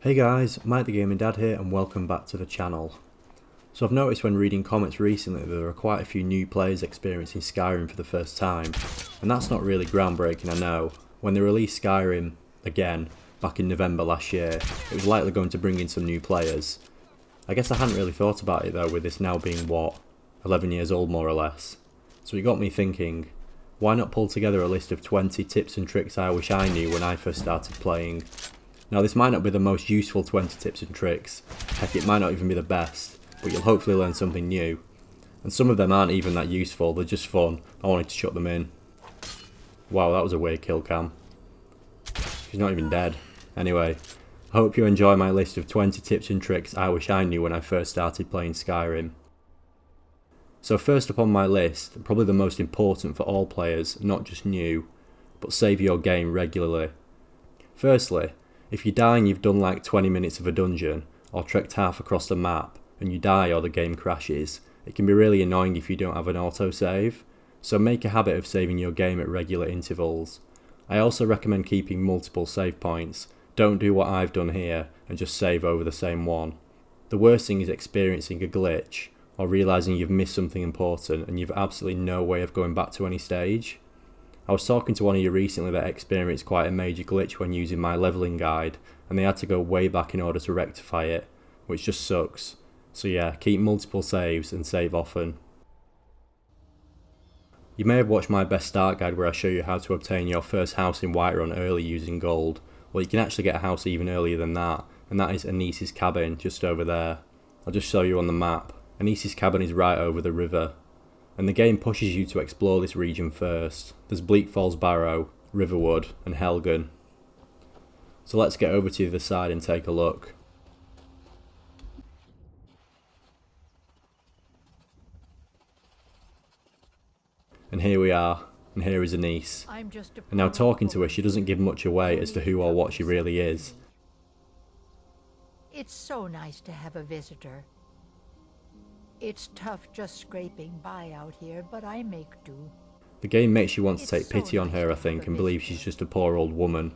Hey guys, Mike the Gaming Dad here and welcome back to the channel. So I've noticed when reading comments recently that there are quite a few new players experiencing Skyrim for the first time, and that's not really groundbreaking, I know. When they released Skyrim again back in November last year, it was likely going to bring in some new players. I guess I hadn't really thought about it though, with this now being what, 11 years old more or less. So it got me thinking, why not pull together a list of 20 tips and tricks I wish I knew when I first started playing. Now this might not be the most useful 20 tips and tricks, heck it might not even be the best, but you'll hopefully learn something new. And some of them aren't even that useful, they're just fun. I wanted to chuck them in. Wow, that was a weird kill cam. She's not even dead. Anyway, I hope you enjoy my list of 20 tips and tricks I wish I knew when I first started playing Skyrim. So first up on my list, probably the most important for all players, not just new, but save your game regularly. Firstly, if you die and you've done like 20 minutes of a dungeon, or trekked half across the map, and you die or the game crashes, it can be really annoying if you don't have an autosave, so make a habit of saving your game at regular intervals. I also recommend keeping multiple save points. Don't do what I've done here, and just save over the same one. The worst thing is experiencing a glitch, or realising you've missed something important and you've absolutely no way of going back to any stage. I was talking to one of you recently that experienced quite a major glitch when using my levelling guide, and they had to go way back in order to rectify it, which just sucks. So yeah, keep multiple saves and save often. You may have watched my best start guide where I show you how to obtain your first house in Whiterun early using gold. Well, you can actually get a house even earlier than that, and that is Anice's cabin just over there. I'll just show you on the map. Anice's cabin is right over the river, and the game pushes you to explore this region first. There's Bleak Falls Barrow, Riverwood and Helgen. So let's get over to the other side and take a look. And here we are, and here is Anice. And now talking to her, she doesn't give much away as to who or what she really is. It's so nice to have a visitor. It's tough just scraping by out here, but I make do. The game makes you want to take pity on her, I think, and believe she's just a poor old woman.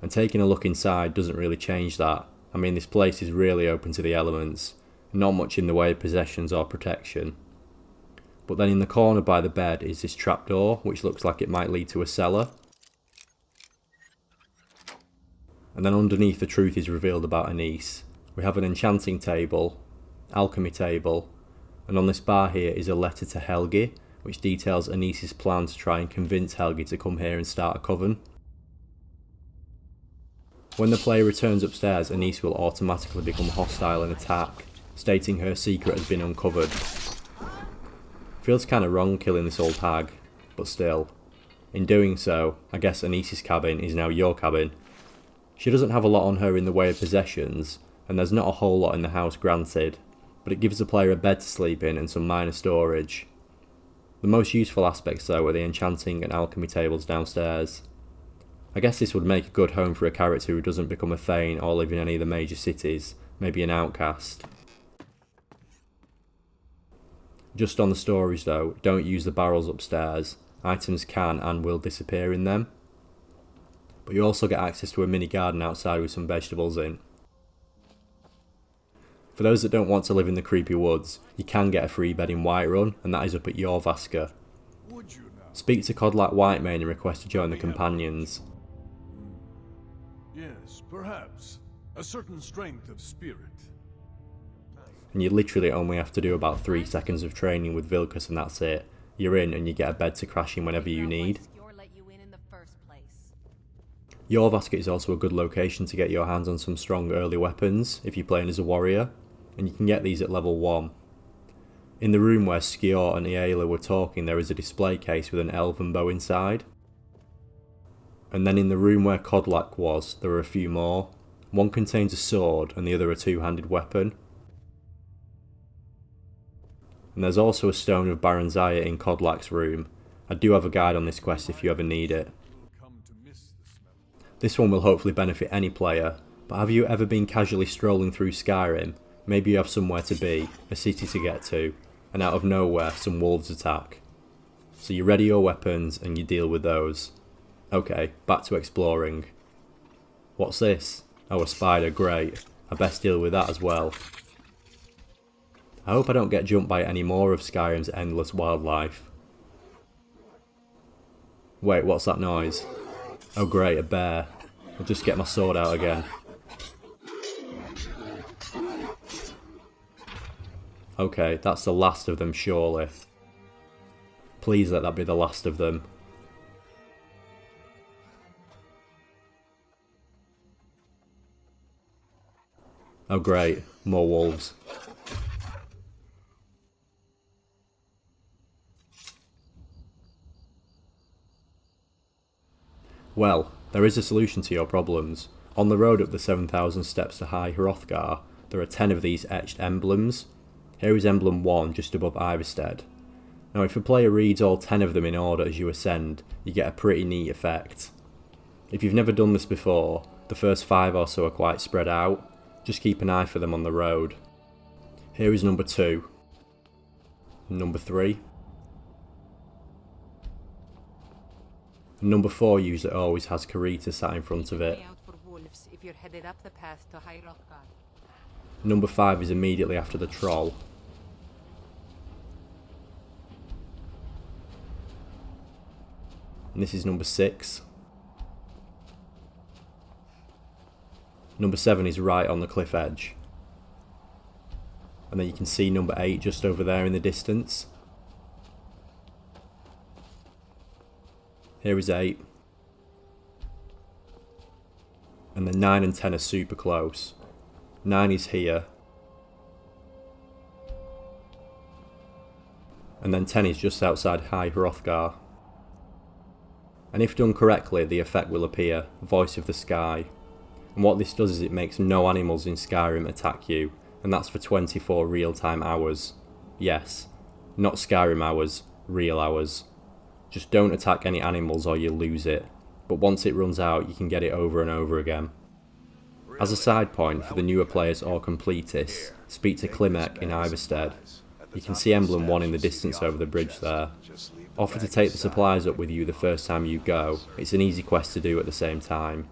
And taking a look inside doesn't really change that. I mean, this place is really open to the elements, not much in the way of possessions or protection. But then in the corner by the bed is this trapdoor, which looks like it might lead to a cellar. And then underneath the truth is revealed about Anice. We have an enchanting table, alchemy table, and on this bar here is a letter to Helgi, which details Anice's plan to try and convince Helgi to come here and start a coven. When the player returns upstairs, Anice will automatically become hostile and attack, stating her secret has been uncovered. Feels kinda wrong killing this old hag, but still. In doing so, I guess Anice's cabin is now your cabin. She doesn't have a lot on her in the way of possessions, and there's not a whole lot in the house granted, but it gives the player a bed to sleep in and some minor storage. The most useful aspects though are the enchanting and alchemy tables downstairs. I guess this would make a good home for a character who doesn't become a thane or live in any of the major cities, maybe an outcast. Just on the storage though, don't use the barrels upstairs, items can and will disappear in them. But you also get access to a mini garden outside with some vegetables in. For those that don't want to live in the creepy woods, you can get a free bed in Whiterun, and that is up at Jorvaska. Speak to Codlac Whitemane and request to join the companions. Yes, perhaps. A certain strength of spirit. And you literally only have to do about 3 seconds of training with Vilkas and that's it. You're in and you get a bed to crash in whenever you need. Jorvaska is also a good location to get your hands on some strong early weapons if you're playing as a warrior, and you can get these at level 1. In the room where Skjor and Iela were talking there is a display case with an elven bow inside. And then in the room where Codlac was there are a few more. One contains a sword and the other a two-handed weapon. And there's also a stone of Baranzaya in Codlac's room. I do have a guide on this quest if you ever need it. This one will hopefully benefit any player, but have you ever been casually strolling through Skyrim? Maybe you have somewhere to be, a city to get to, and out of nowhere some wolves attack. So you ready your weapons and you deal with those. Okay, back to exploring. What's this? Oh, a spider, great. I best deal with that as well. I hope I don't get jumped by any more of Skyrim's endless wildlife. Wait, what's that noise? Oh great, a bear. I'll just get my sword out again. Okay, that's the last of them surely. Please let that be the last of them. Oh great, more wolves. Well, there is a solution to your problems. On the road up the 7,000 steps to High Hrothgar, there are 10 of these etched emblems. Here is emblem 1 just above Ivarstead. Now if a player reads all 10 of them in order as you ascend, you get a pretty neat effect. If you've never done this before, the first 5 or so are quite spread out. Just keep an eye for them on the road. Here is number 2. Number 3. And number 4 usually always has Karita sat in front of it. Number 5 is immediately after the troll. And this is number 6. Number 7 is right on the cliff edge. And then you can see number 8 just over there in the distance. Here is 8. And then 9 and 10 are super close. 9 is here. And then 10 is just outside High Hrothgar. And if done correctly, the effect will appear, Voice of the Sky. And what this does is it makes no animals in Skyrim attack you, and that's for 24 real-time hours. Yes, not Skyrim hours, real hours. Just don't attack any animals or you'll lose it, but once it runs out you can get it over and over again. As a side point for the newer players or completists, speak to Klimek in Ivarstead. You can see emblem 1 in the distance over the bridge there. Offer to take the supplies up with you the first time you go, it's an easy quest to do at the same time.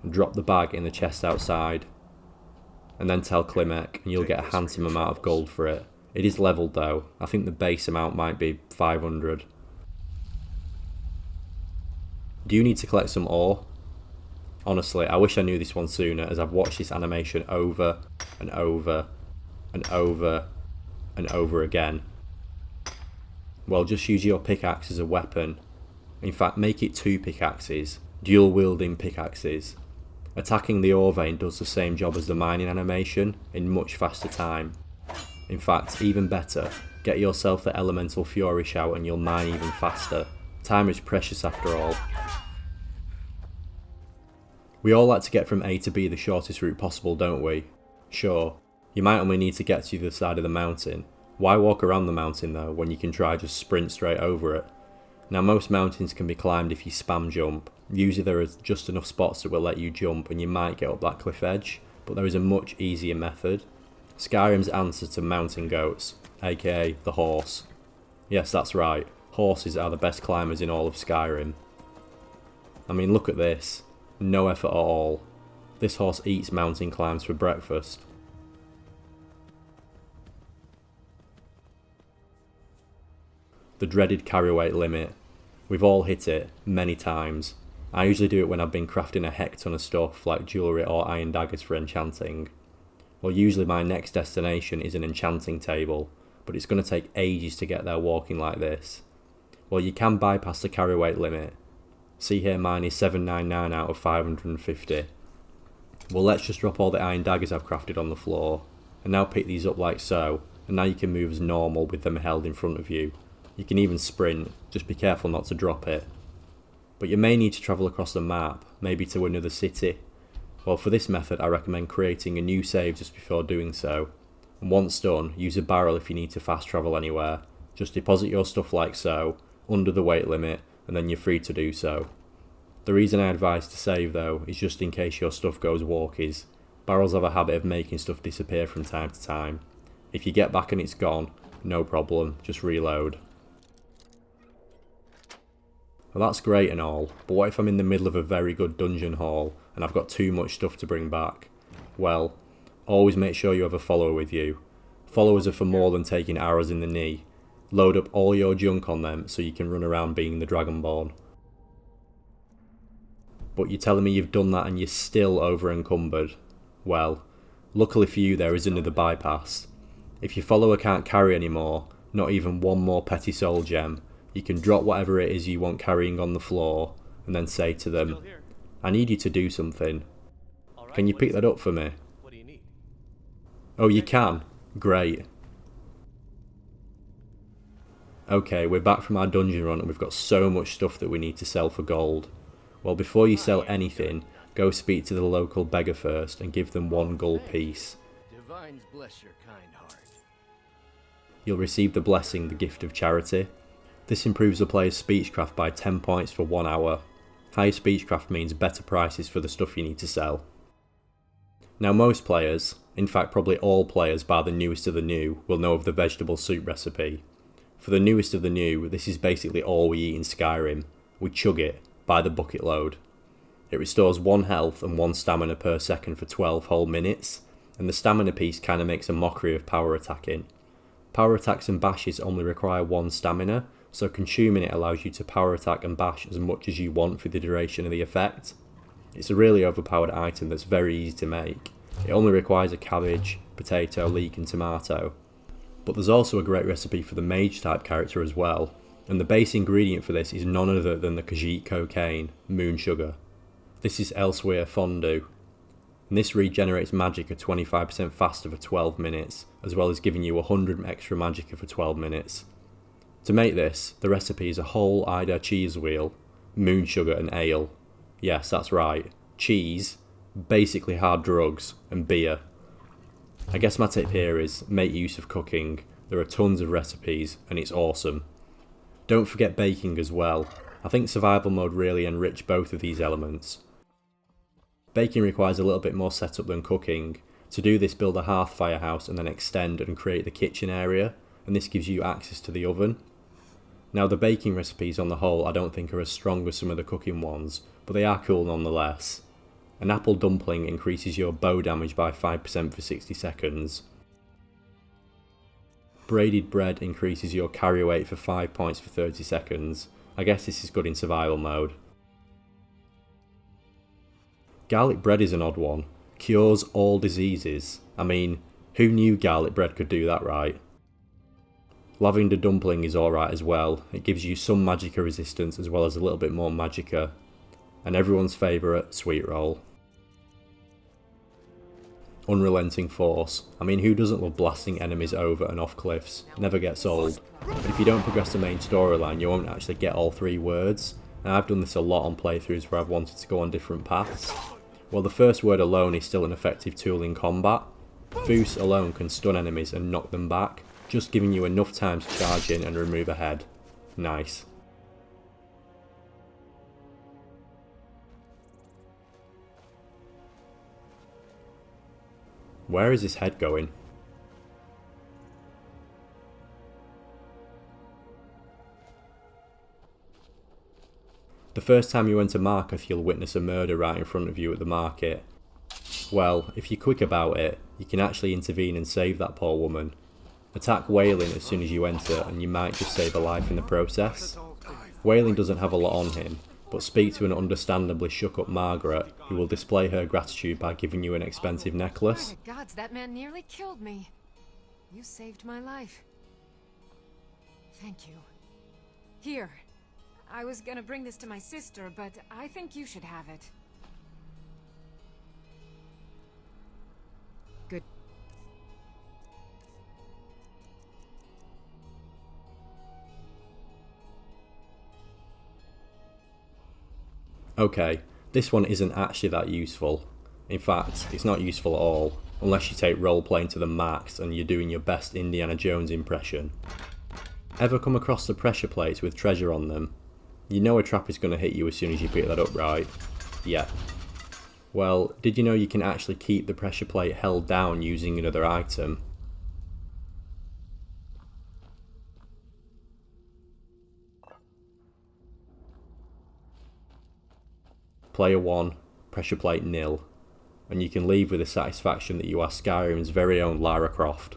And drop the bag in the chest outside. And then tell Klimek and you'll get a handsome amount of gold for it. It is levelled though, I think the base amount might be 500. Do you need to collect some ore? Honestly, I wish I knew this one sooner as I've watched this animation over and over and over and over again. Well, just use your pickaxe as a weapon. In fact, make it 2 pickaxes, dual wielding pickaxes. Attacking the ore vein does the same job as the mining animation in much faster time. In fact, even better, get yourself the elemental fury shout and you'll mine even faster. Time is precious after all. We all like to get from A to B the shortest route possible, don't we? Sure, you might only need to get to the other side of the mountain. Why walk around the mountain though, when you can try just sprint straight over it? Now most mountains can be climbed if you spam jump. Usually there are just enough spots that will let you jump and you might get up that cliff edge, but there is a much easier method. Skyrim's answer to mountain goats, aka the horse. Yes, that's right, horses are the best climbers in all of Skyrim. I mean, look at this. No effort at all. This horse eats mountain climbs for breakfast. The dreaded carry weight limit. We've all hit it, many times. I usually do it when I've been crafting a heck ton of stuff like jewellery or iron daggers for enchanting. Well, usually my next destination is an enchanting table, but it's going to take ages to get there walking like this. Well, you can bypass the carry weight limit. See here, mine is 799 out of 550. Well, let's just drop all the iron daggers I've crafted on the floor, and now pick these up like so, and now you can move as normal with them held in front of you. You can even sprint, just be careful not to drop it. But you may need to travel across the map, maybe to another city. Well, for this method I recommend creating a new save just before doing so. And once done, use a barrel if you need to fast travel anywhere. Just deposit your stuff like so, under the weight limit, and then you're free to do so. The reason I advise to save though is just in case your stuff goes walkies. Barrels have a habit of making stuff disappear from time to time. If you get back and it's gone, no problem, just reload. Well, that's great and all, but what if I'm in the middle of a very good dungeon haul and I've got too much stuff to bring back? Well, always make sure you have a follower with you. Followers are for more than taking arrows in the knee. Load up all your junk on them so you can run around being the Dragonborn. But you're telling me you've done that and you're still over encumbered? Well, luckily for you there is another bypass. If your follower can't carry anymore, not even one more petty soul gem, you can drop whatever it is you want carrying on the floor and then say to them, I need you to do something. Can you pick that up for me? Oh, you can? Great. Okay, we're back from our dungeon run and we've got so much stuff that we need to sell for gold. Well, before you sell anything, go speak to the local beggar first and give them 1 gold piece. Divines bless your kind heart. You'll receive the blessing, the gift of charity. This improves the player's speechcraft by 10 points for 1 hour. Higher speechcraft means better prices for the stuff you need to sell. Now most players, in fact probably all players bar the newest of the new, will know of the vegetable soup recipe. For the newest of the new, this is basically all we eat in Skyrim. We chug it, by the bucket load. It restores 1 health and 1 stamina per second for 12 whole minutes, and the stamina piece kinda makes a mockery of power attacking. Power attacks and bashes only require 1 stamina, so consuming it allows you to power attack and bash as much as you want for the duration of the effect. It's a really overpowered item that's very easy to make. It only requires a cabbage, potato, leek and tomato. But there's also a great recipe for the mage type character as well, and the base ingredient for this is none other than the Khajiit cocaine, moon sugar. This is elsewhere fondue, and this regenerates magicka 25% faster for 12 minutes, as well as giving you 100 extra magicka for 12 minutes. To make this, the recipe is a whole Ida cheese wheel, moon sugar and ale. Yes, that's right, cheese, basically hard drugs, and beer. I guess my tip here is, make use of cooking. There are tons of recipes, and it's awesome. Don't forget baking as well. I think survival mode really enriched both of these elements. Baking requires a little bit more setup than cooking. To do this, build a hearth firehouse and then extend and create the kitchen area, and this gives you access to the oven. Now the baking recipes on the whole I don't think are as strong as some of the cooking ones, but they are cool nonetheless. An apple dumpling increases your bow damage by 5% for 60 seconds. Braided bread increases your carry weight for 5 points for 30 seconds. I guess this is good in survival mode. Garlic bread is an odd one. Cures all diseases. I mean, who knew garlic bread could do that right? Lavender dumpling is alright as well. It gives you some magicka resistance as well as a little bit more magicka. And everyone's favourite, sweet roll. Unrelenting force. I mean, who doesn't love blasting enemies over and off cliffs? Never gets old. But if you don't progress the main storyline, you won't actually get all 3 words. And I've done this a lot on playthroughs where I've wanted to go on different paths. Well, the first word alone is still an effective tool in combat. Fus alone can stun enemies and knock them back, just giving you enough time to charge in and remove a head. Nice. Where is this head going? The first time you enter Margret, you'll witness a murder right in front of you at the market. Well, if you're quick about it, you can actually intervene and save that poor woman. Attack Wailing as soon as you enter and you might just save a life in the process. Wailing doesn't have a lot on him, but speak to an understandably shook up Margret, who will display her gratitude by giving you an expensive necklace. Oh my gods, that man nearly killed me. You saved my life. Thank you. Here. I was gonna bring this to my sister, but I think you should have it. Good. Okay, this one isn't actually that useful. In fact, it's not useful at all, unless you take role-playing to the max and you're doing your best Indiana Jones impression. Ever come across the pressure plates with treasure on them? You know a trap is going to hit you as soon as you pick that up, right? Yeah. Well, did you know you can actually keep the pressure plate held down using another item? player 1, pressure plate 0, and you can leave with the satisfaction that you are Skyrim's very own Lara Croft.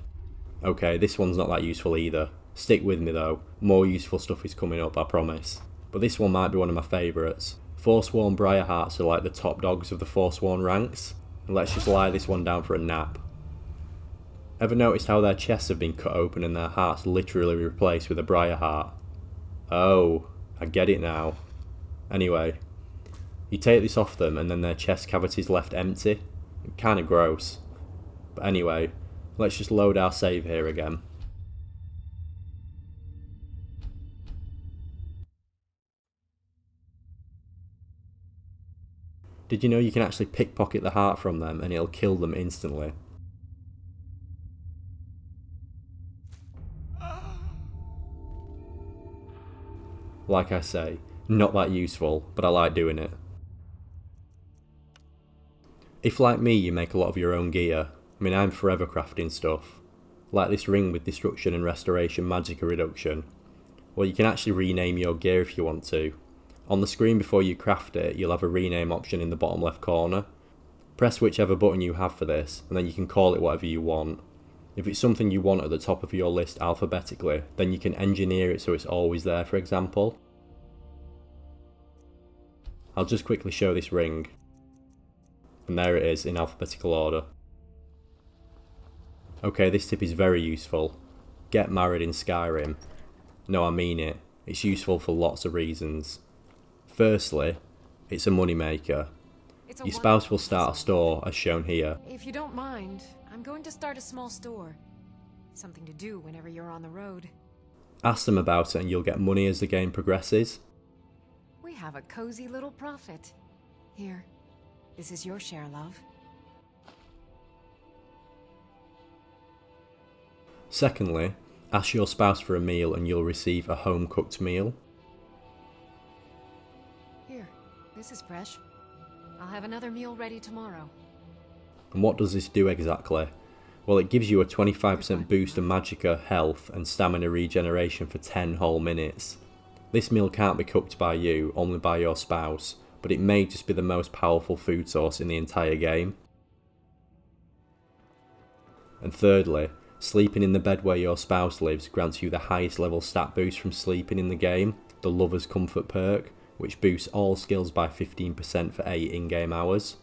Okay, this one's not that useful either. Stick with me though, more useful stuff is coming up, I promise. But this one might be one of my favourites. Forsworn Briarhearts are like the top dogs of the Forsworn ranks, and let's just lie this one down for a nap. Ever noticed how their chests have been cut open and their hearts literally replaced with a Briarheart? Oh, I get it now. Anyway, you take this off them and then their chest cavity's left empty. Kinda gross. But anyway, let's just load our save here again. Did you know you can actually pickpocket the heart from them and it'll kill them instantly? Like I say, not that useful, but I like doing it. If like me you make a lot of your own gear, I mean I'm forever crafting stuff, like this ring with destruction and restoration magicka reduction, well you can actually rename your gear if you want to. On the screen before you craft it, you'll have a rename option in the bottom left corner. Press whichever button you have for this, and then you can call it whatever you want. If it's something you want at the top of your list alphabetically, then you can engineer it so it's always there, for example. I'll just quickly show this ring. And there it is in alphabetical order. Okay, this tip is very useful. Get married in Skyrim. No, I mean it. It's useful for lots of reasons. Firstly, it's a moneymaker. Your spouse will start a store, as shown here. If you don't mind, I'm going to start a small store. Something to do whenever you're on the road. Ask them about it and you'll get money as the game progresses. We have a cozy little profit. Here, this is your share, love. Secondly, ask your spouse for a meal and you'll receive a home-cooked meal. Here, this is fresh. I'll have another meal ready tomorrow. And what does this do exactly? Well, it gives you a 25% boost of magicka, health and stamina regeneration for 10 whole minutes. This meal can't be cooked by you, only by your spouse, but it may just be the most powerful food source in the entire game. And thirdly, sleeping in the bed where your spouse lives grants you the highest level stat boost from sleeping in the game, the Lover's Comfort perk, which boosts all skills by 15% for 8 in-game hours.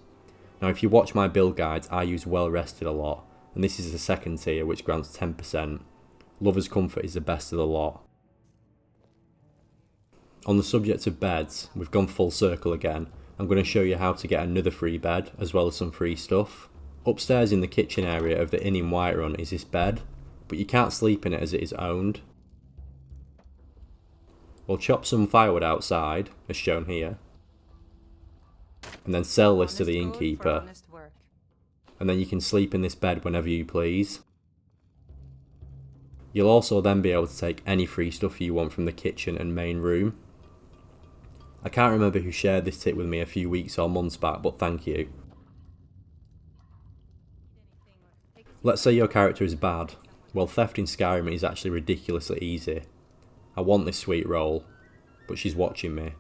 Now if you watch my build guides, I use Well Rested a lot, and this is the second tier which grants 10%. Lover's Comfort is the best of the lot. On the subject of beds, we've gone full circle again. I'm going to show you how to get another free bed, as well as some free stuff. Upstairs in the kitchen area of the inn in Whiterun is this bed, but you can't sleep in it as it is owned. We'll chop some firewood outside, as shown here, and then sell this to the innkeeper, and then you can sleep in this bed whenever you please. You'll also then be able to take any free stuff you want from the kitchen and main room. I can't remember who shared this tip with me a few weeks or months back, but thank you. Let's say your character is bad. Well, theft in Skyrim is actually ridiculously easy. I want this sweet roll, but she's watching me.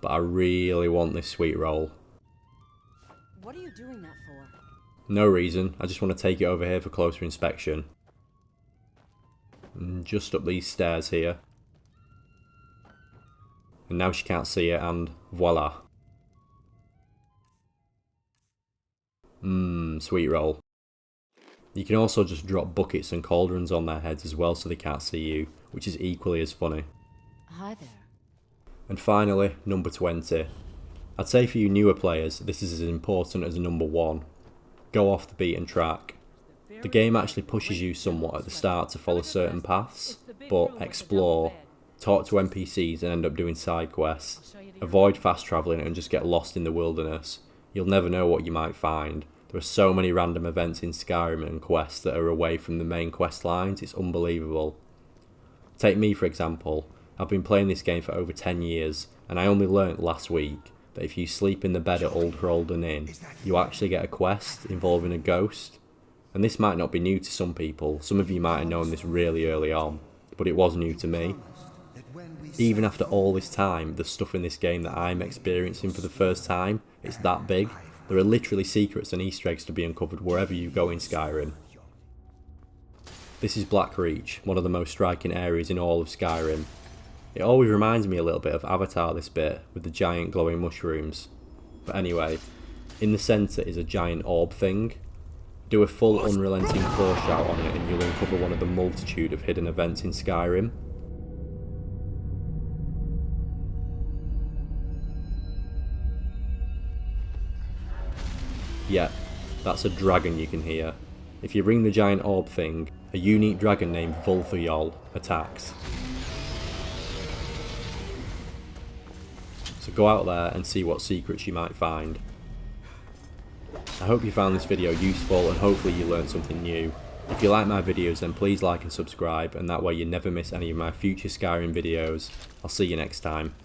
But I really want this sweet roll. What are you doing that for? No reason, I just want to take it over here for closer inspection. And just up these stairs here. And now she can't see it, and voila. Sweet roll. You can also just drop buckets and cauldrons on their heads as well so they can't see you, which is equally as funny. Hi there. And finally, number 20. I'd say for you newer players, this is as important as number 1. Go off the beaten track. The game actually pushes you somewhat at the start to follow certain paths, but explore, talk to NPCs and end up doing side quests. Avoid fast travelling and just get lost in the wilderness. You'll never know what you might find. There are so many random events in Skyrim and quests that are away from the main quest lines, it's unbelievable. Take me for example. I've been playing this game for over 10 years, and I only learnt last week that if you sleep in the bed at Old Hrolden Inn, you actually get a quest involving a ghost. And this might not be new to some people, some of you might have known this really early on, but it was new to me. even after all this time, the stuff in this game that I'm experiencing for the first time, it's that big. There are literally secrets and Easter eggs to be uncovered wherever you go in Skyrim. This is Black Reach, one of the most striking areas in all of Skyrim. It always reminds me a little bit of Avatar, this bit, with the giant glowing mushrooms. But anyway, in the centre is a giant orb thing. Do a full unrelenting foreshout on it and you'll uncover one of the multitude of hidden events in Skyrim. Yeah, that's a dragon you can hear. If you ring the giant orb thing, a unique dragon named Vulthuyol attacks. So go out there and see what secrets you might find. I hope you found this video useful and hopefully you learned something new. If you like my videos then please like and subscribe, and that way you never miss any of my future Skyrim videos. I'll see you next time.